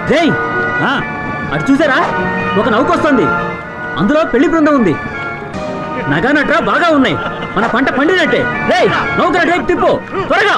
జై అటు చూసారా, ఒక నౌకొస్తుంది, అందులో పెళ్లి బృందం ఉంది. నగా నట్రా బాగా ఉన్నాయి, మన పంట పండినట్టే. రే నౌక రేపు తిప్పు త్వరగా.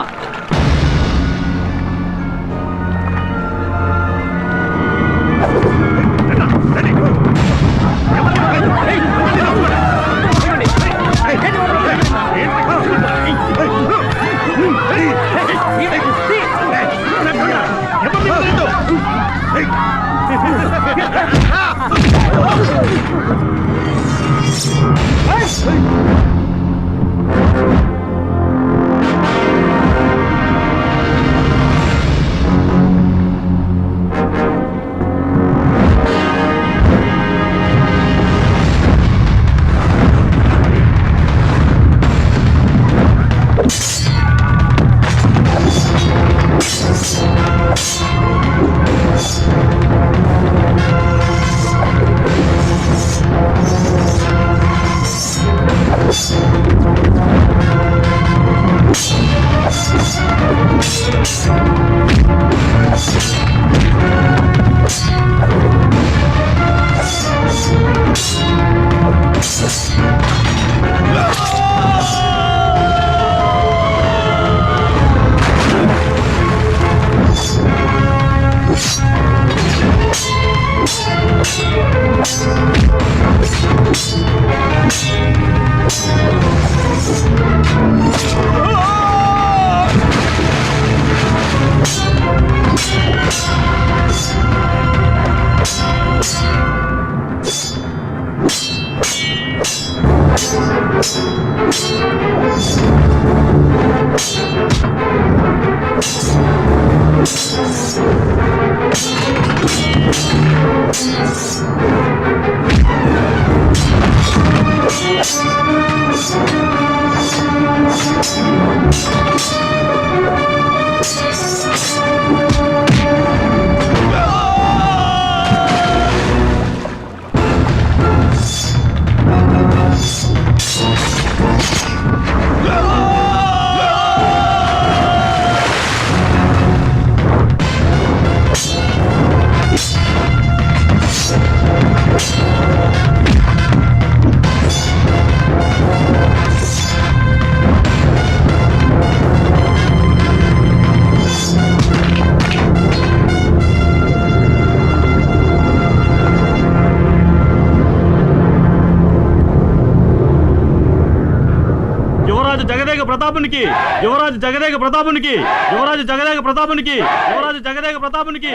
ప్రతాపునికి, యువరాజు జగదేక ప్రతాపునికి, యువరాజు జగదేక ప్రతాపునికి, యువరాజు జగదేక ప్రతాపునికి.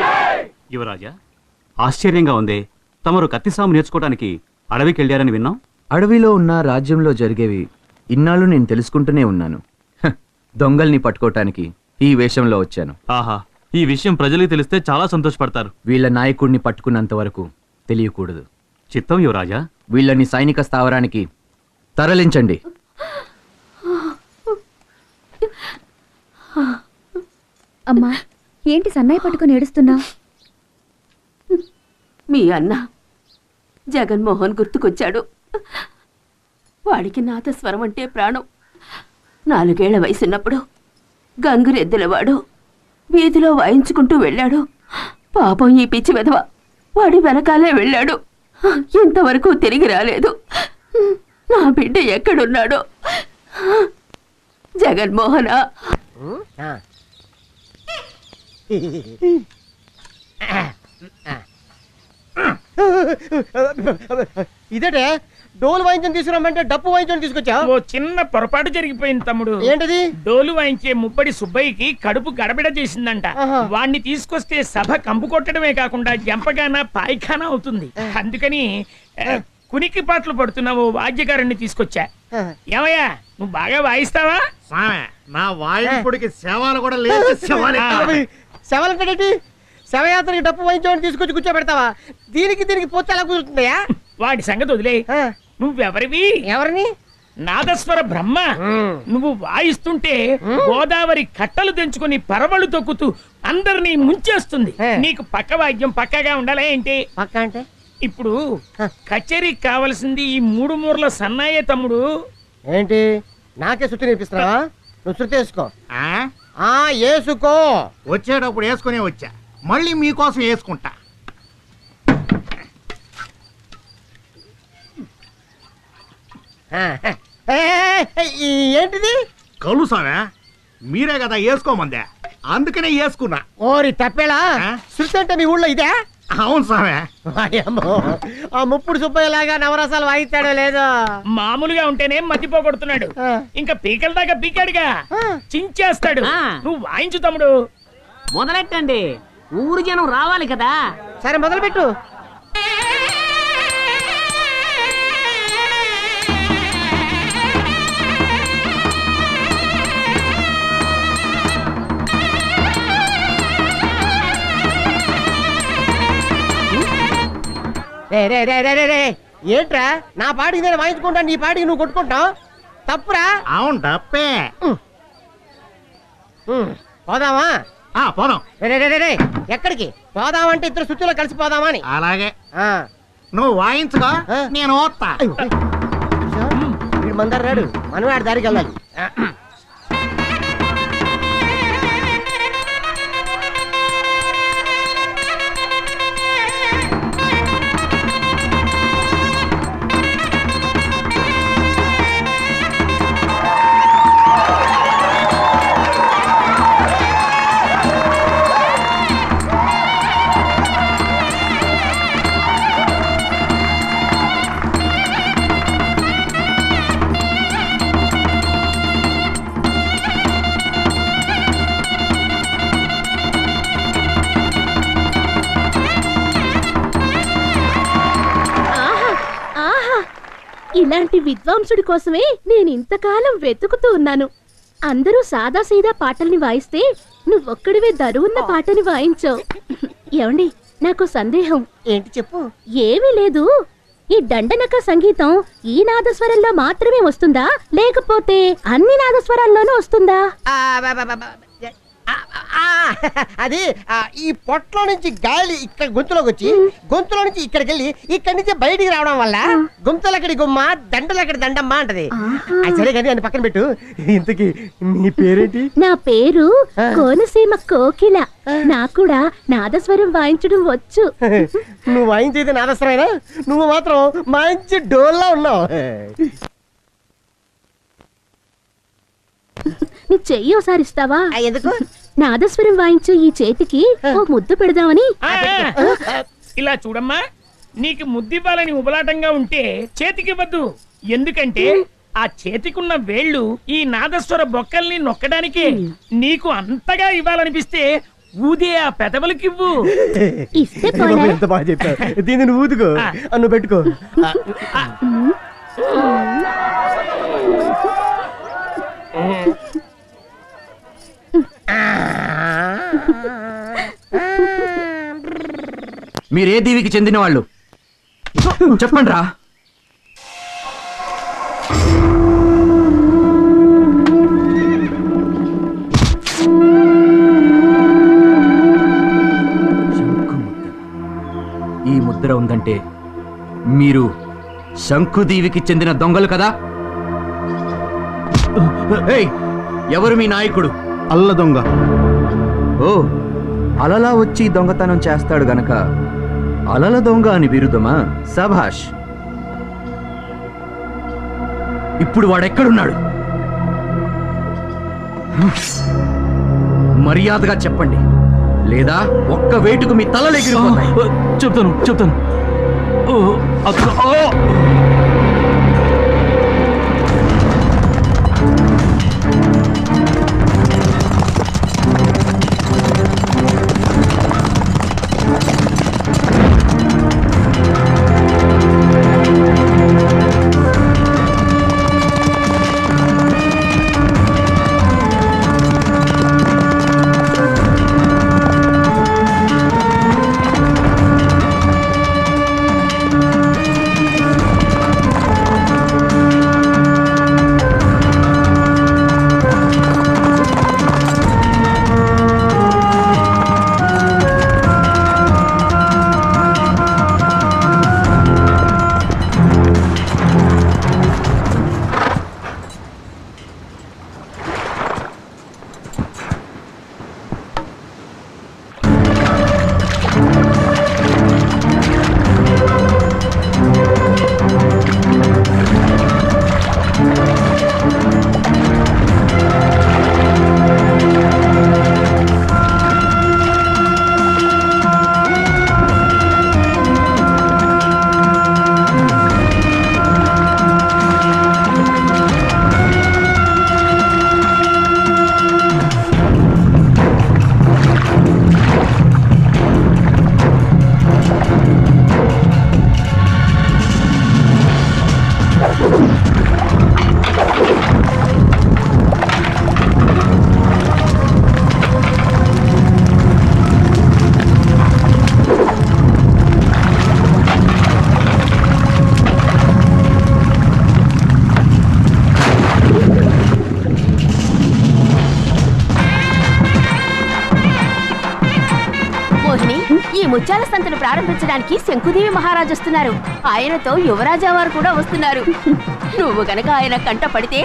యువరాజా, ఆశ్చర్యంగా ఉంది, తమరు కత్తిసాము నేర్చుకోవడానికి అడవికి వెళ్ళారని విన్నాం. అడవిలో ఉన్న రాజ్యంలో జరిగేవి ఇన్నాళ్ళు నేను తెలుసుకుంటూనే ఉన్నాను. దొంగల్ని పట్టుకోవటానికి ఈ వేషంలో వచ్చాను. ఆహా, ఈ విషయం ప్రజలకు తెలిస్తే చాలా సంతోషపడతారు. వీళ్ళ నాయకుడిని పట్టుకున్నంత వరకు తెలియకూడదు. చిత్తం యువరాజా. వీళ్ళని సైనిక స్థావరానికి తరలించండి. అమ్మా, ఏంటి సన్నాయి పట్టుకుని ఏడుస్తున్నా? మీ అన్న జగన్మోహన్ గుర్తుకొచ్చాడు. వాడికి నాదస్వరం అంటే ప్రాణం. 4 ఏళ్ల వయసున్నప్పుడు గంగురెద్దులవాడు వీధిలో వాయించుకుంటూ వెళ్ళాడు. పాపం ఈ పిచ్చి వెధవ వాడి వెనకాలే వెళ్ళాడు. ఇంతవరకు తిరిగి రాలేదు. నా బిడ్డ ఎక్కడున్నాడో. జగన్మోహనా, ఇదేటే డోలు వాయించని తీసుకురామంటే డప్పు వాయించని తీసుకొచ్చా? ఓ చిన్న పొరపాటు జరిగిపోయింది తమ్ముడు. ఏంటది? డోలు వాయించే ముబ్బడి సుబ్బయ్యకి కడుపు గడబిడ చేసిందంట. వాణ్ణి తీసుకొస్తే సభ కంపు కొట్టడమే కాకుండా జంపగాన పాయిఖానా అవుతుంది. అందుకని కునికి పాటలు పడుతున్నావు వాద్యకారుణ్ణి తీసుకొచ్చా. ఏమయ్యా, నువ్వు బాగా వాయిస్తావా? నా వాయింపుడికి సేవలు కూడా లేదు. సేవలంటే శవయాత్రకి డప్పు వాయించమని తీసుకొచ్చి కూర్చోబెడతావా? దీనికి పోతే ఎలా కుదురుతుందయా? వాడి సంగతి వదిలే. నువ్వెవరివి? ఎవరిని? నాదస్వర బ్రహ్మ. నువ్వు వాయిస్తుంటే గోదావరి కట్టలు తెంచుకుని పరవళ్ళు తొక్కుతూ అందరినీ ముంచేస్తుంది. నీకు పక్క వాద్యం పక్కగా ఉండాలా ఏంటి? పక్క అంటే ఇప్పుడు కచేరీకి కావలసింది ఈ 3 మూరల సన్నాయే తమ్ముడు. ఏంటి, నాకే శృతి నేర్పిస్తున్నావా? నువ్వు శృతి వేసుకో. వేసుకో. వచ్చేటప్పుడు వేసుకునే వచ్చా. మళ్ళీ మీకోసం వేసుకుంటా. ఏంటిది? కలు స్వామి, మీరే కదా వేసుకోమందే, అందుకనే వేసుకున్నా. ఓరి తప్పేలా, ఆ? శృతి అంటే మీ ఊళ్ళో ఇదే? అవును స్వామి. వాయమ్మో, ఆ ముప్పుడు సుబ్బయ్యలాగా నవరసాలు వాయిస్తాడో లేదో. మామూలుగా ఉంటేనే మతిపోగొడుతున్నాడు, ఆ. ఇంకా పీకల దాకా పీకాడుగా, ఆ. చించేస్తాడు. ఆ. నువ్వు వాయించు తమ్ముడు. మొదలెట్టండి, ఊరు జనం రావాలి కదా. సరే మొదలుపెట్టు. రే రే రే రే రే రే, ఏంట్రా నా పాటికి నేను వాయించుకుంటా, నీ పాటికి నువ్వు కొట్టుకుంటావు, తప్పురా. అవును తప్పే. పోదామా? పోదాం. రే రే రే రే, ఎక్కడికి పోదామంటే ఇద్దరు శుద్ధిలో కలిసి పోదామా అని. అలాగే, ఆ. నువ్వు వాయించుకో, ఆ. నేను ఓత్తా. వీడు మందరు రాడు, మనం ఆడి దారికి వెళ్ళాలి. ఇలాంటి విద్వాంసుడి కోసమే నేను ఇంతకాలం వెతుకుతూ ఉన్నాను. అందరూ సాదాసీదా పాటల్ని వాయిస్తే నువ్వొక్కడివే దరువున్న పాటని వాయించావు. ఏమండి, నాకు సందేహం. ఏంటి చెప్పు. ఏమీ లేదు, ఈ దండనక సంగీతం ఈ నాదస్వరంలో మాత్రమే వస్తుందా, లేకపోతే అన్ని నాదస్వరాల్లోనూ వస్తుందా? అది ఈ పొట్టలో నుంచి గాలి ఇక్కడ గొంతులోకి వచ్చి, గొంతులో నుంచి ఇక్కడికి వెళ్ళి, ఇక్కడి నుంచి బయటికి రావడం వల్ల గుంతలక్కడి గుమ్మ, దండలక్కడి దండమ్మ అంటది. సరే కానీ అని పక్కన పెట్టు. ఇంతకి నీ పేరేంటి? నా పేరు కోనసీమ కోకిల. నాకు కూడా నాదస్వరం వాయించడం వచ్చు. నువ్వు వాయించేది నాదస్వరమేనా? నువ్వు మాత్రం మంచి డోల్లా ఉన్నావు. నీ చెయ్యి ఒకసారి ఇస్తావా? ఎందుకు? నాదస్వరం వాయించు ఈ చేతికి ఓ ముద్దు పెడదామని. ఇలా చూడమ్మా, నీకు ముద్దివ్వాలని ఉబలాటంగా ఉంటే చేతికివ్వద్దు. ఎందుకంటే ఆ చేతికున్న వేళ్ళు ఈ నాదస్వర బొక్కల్ని నొక్కడానికే. నీకు అంతగా ఇవ్వాలనిపిస్తే ఊదే ఆ పెదవులకివ్వు. ఇస్తే పోలే. ఎంత బాగా చెప్పావు. దీన్ని నువ్వు ఊదుకో, నువ్వు పెట్టుకో. మీరే దీవికి చెందిన వాళ్ళు చెప్పండి రా. ఈ ముద్ర ఉందంటే మీరు శంకుదీవికి చెందిన దొంగలు కదా? ఏయ్, ఎవరు మీ నాయకుడు? అల్ల దొంగ. ఓ, అలలా వచ్చి దొంగతనం చేస్తాడు గనక అలల దొంగ అని బిరుదమా? సభాష్. ఇప్పుడు వాడెక్కడున్నాడు? మర్యాదగా చెప్పండి, లేదా ఒక్క వేటుకు మీ తలలు ఎగిరిపోతాయి. చెప్తాను. ఈ ముత్యాల సంతను ప్రారంభించడానికి శంకుదేవి మహారాజు వస్తున్నారు. ఆయనతో యువరాజా వారు కూడా వస్తున్నారు. నువ్వు గనక ఆయన కంట పడితే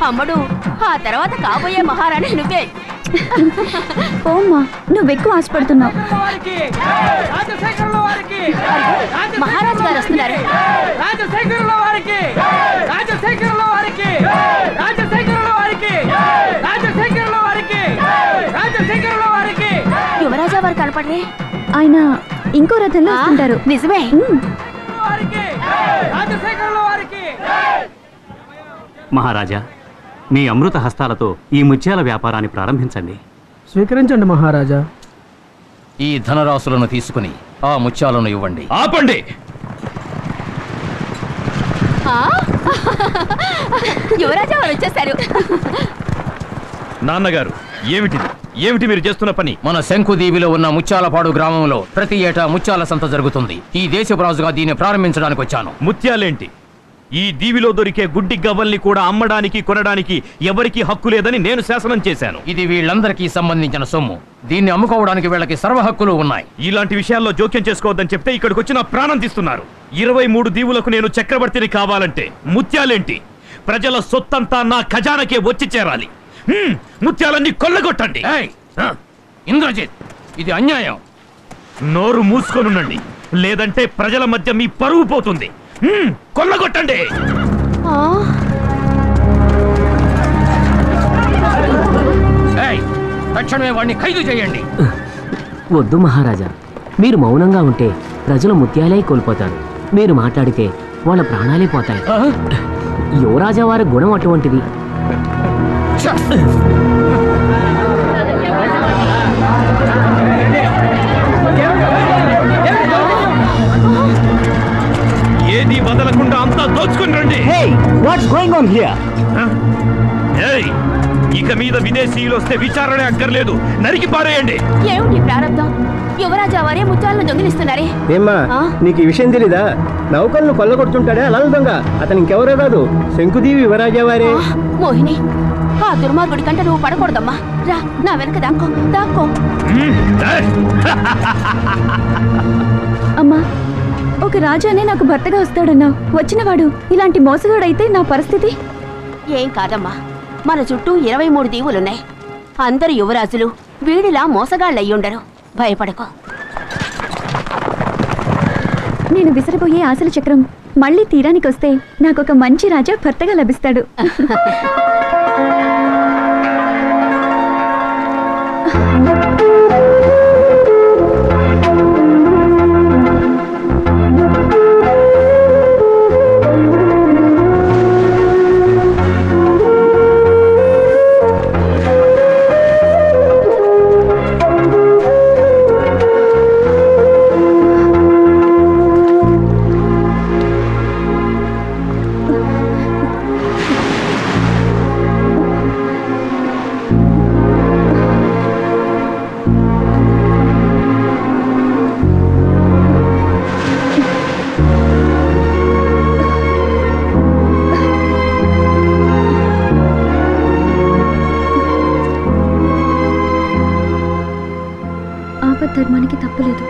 అమ్మడు, ఆ తర్వాత కాబోయే మహారాణి నువ్వే. ఓమ్మా, నువ్వెక్కువ ఆశపడుతున్నావు. మహారాజు గారు వస్తున్నారు. యువరాజా వారు కనపడరే? ఆయన ఇంకో రథంలో వస్తుంటారు. నిజమే. మహారాజా, మీ అమృత హస్తాలతో ఈ ముత్యాల వ్యాపారాన్ని ప్రారంభించండి. స్వీకరించండి మహారాజా. ఈ ధనరాశులను తీసుకుని ఆ ముత్యాలను ఇవ్వండి. ఆపండి. యువరాజా వారు వచ్చేసారు. నాన్నగారు, ఏమిటి మీరు చేస్తున్న పని? మన శంకుదీవిలో ఉన్న ముత్యాలపాడు గ్రామంలో ప్రతి ఏటా ముత్యాల సంత జరుగుతుంది. ఈ దేశపు రాజుగా దీన్ని ప్రారంభించడానికి వచ్చాను. ముత్యాలేంటి? ఈ దీవిలో దొరికే గుడ్డి గవ్వల్ని కూడా అమ్మడానికి కొనడానికి ఎవరికీ హక్కు లేదని నేను శాసనం చేశాను. ఇది వీళ్ళందరికీ సంబంధించిన సొమ్ము. దీన్ని అమ్ముకోవడానికి వీళ్ళకి సర్వ హక్కులు ఉన్నాయి. ఇలాంటి విషయాల్లో జోక్యం చేసుకోవద్దని చెప్తే ఇక్కడికి వచ్చి నా ప్రాణం తీస్తున్నారు. 23 దీవులకు నేను చక్రవర్తిని కావాలంటే ముత్యాలేంటి? ప్రజల సొత్తంతా నా ఖజానాకే వచ్చి చేరాలి. ముత్యాలన్నీ కొల్లగొట్టండి. ఇంద్రజిత్, ఇది అన్యాయం. నోరు మూసుకొనుండండి, లేదంటే ప్రజల మధ్య మీ పరువు పోతుంది. కొల్లగొట్టండి. తక్షణమే వాడిని ఖైదు చేయండి. వద్దు మహారాజా, మీరు మౌనంగా ఉంటే ప్రజలు ముత్యాలే కోల్పోతారు. మీరు మాట్లాడితే వాళ్ళ ప్రాణాలే పోతాయి. యువరాజా వారి గుణం అటువంటిది. ఏది వదలకుండా అంతా దోచుకుని రండి. ఇక మీద విదేశీయులు వస్తే విచారణే అక్కర్లేదు, నరికి పారేయండి. ఏమిటి ప్రారంభం? యువరాజా వారే ముత్యాలను దొంగిలిస్తున్నారే. ఏమ్మా, నీకు ఈ విషయం తెలీదా? నౌకలను కొల్లగొడుతుంటాడే అలల దొంగ. అతను ఇంకెవరో కాదు, శంకుదేవి యువరాజా వారే. మోహిని, ఆ దుర్మార్గుడి కంట నువ్వు పడకూడదమ్మా. రా, నా వెనక దాక్కో దాక్కో. అమ్మా, ఒక రాజానే నాకు భర్తగా వస్తాడన్నావు. వచ్చినవాడు ఇలాంటి మోసగాడైతే నా పరిస్థితి? ఏం కాదమ్మా, మన చుట్టూ 23 దీవులున్నాయి. అందరు యువరాజులు వీడిలా మోసగాళ్ళయ్యుండరు. భయపడకో. నేను విసిరిపోయే ఆశల చక్రం మళ్ళీ తీరానికి వస్తే నాకొక మంచి రాజా భర్తగా లభిస్తాడు. ధర్మానికి తప్పులేదు.